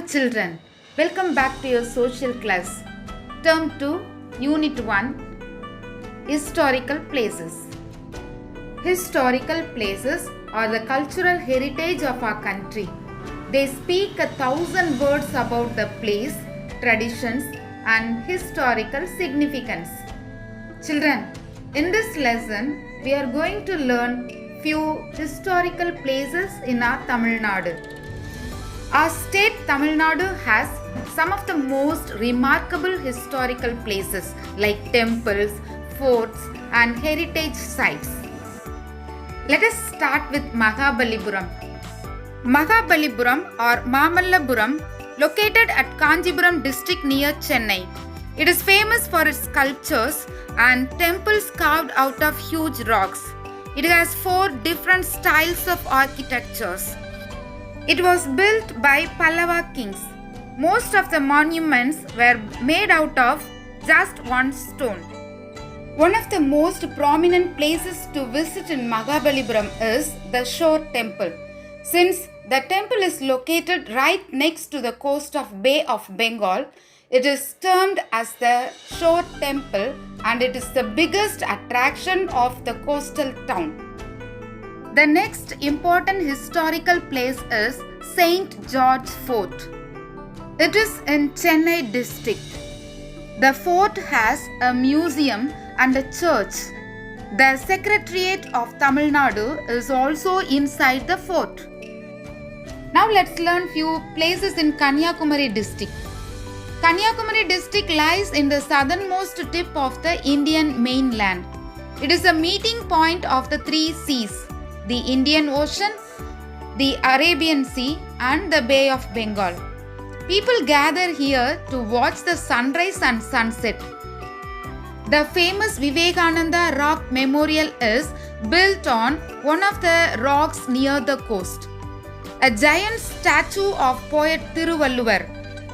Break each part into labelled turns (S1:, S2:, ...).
S1: children, welcome back to your social class. Term 2, Unit 1, Historical Places. Historical places are the cultural heritage of our country. They speak 1,000 words about the place, traditions and historical significance. Children, in this lesson, we are going to learn few historical places in our Tamil Nadu. Our state Tamil Nadu has some of the most remarkable historical places like temples, forts and heritage sites. Let us start with Mahabalipuram. Mahabalipuram or Mamallapuram, located at Kanchipuram district near Chennai. It is famous for its sculptures and temples carved out of huge rocks. It has 4 different styles of architectures. It was built by Pallava kings. Most of the monuments were made out of just one stone. One of the most prominent places to visit in Mahabalipuram is the Shore Temple. Since the temple is located right next to the coast of Bay of Bengal, it is termed as the Shore Temple and it is the biggest attraction of the coastal town. The next important historical place is St. George Fort. It is in Chennai district. The fort has a museum and a church. The Secretariat of Tamil Nadu is also inside the fort. Now let's learn few places in Kanyakumari district. Kanyakumari district lies in the southernmost tip of the Indian mainland. It is a meeting point of the 3 seas, the Indian Ocean, the Arabian Sea and the Bay of Bengal. People gather here to watch the sunrise and sunset. The famous Vivekananda Rock Memorial is built on one of the rocks near the coast. A giant statue of poet Thiruvalluvar,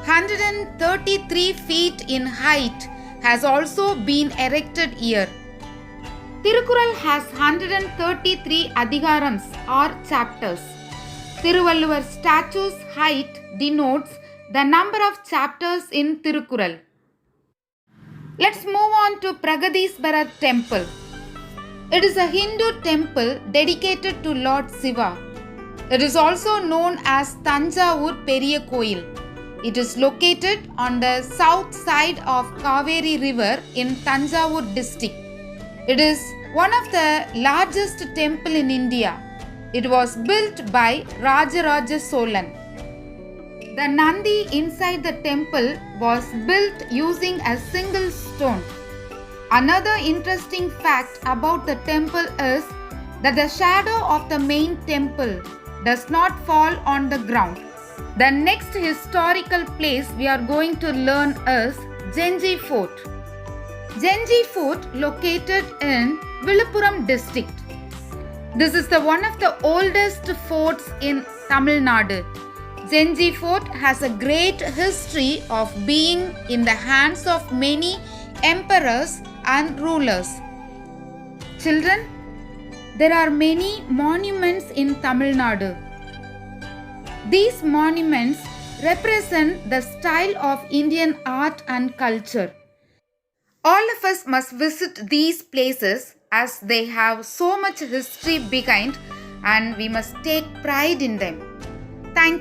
S1: 133 feet in height, has also been erected here. Tirukkural has 133 Adhikarams or chapters. Thiruvalluvar statue's height denotes the number of chapters in Tirukkural. Let's move on to Pragadiswarar Temple. It is a Hindu temple dedicated to Lord Shiva. It is also known as Thanjavur Periya Koil. It is located on the south side of Kaveri River in Thanjavur district. It is one of the largest temple in India. It was built by Rajaraja Cholan. The Nandi inside the temple was built using a single stone. Another interesting fact about the temple is that the shadow of the main temple does not fall on the ground. The next historical place we are going to learn is Genji Fort. Genji Fort located in Viluppuram district. This is one of the oldest forts in Tamil Nadu. Genji Fort has a great history of being in the hands of many emperors and rulers. Children, there are many monuments in Tamil Nadu. These monuments represent the style of Indian art and culture. All of us must visit these places as they have so much history behind and we must take pride in them. Thank you.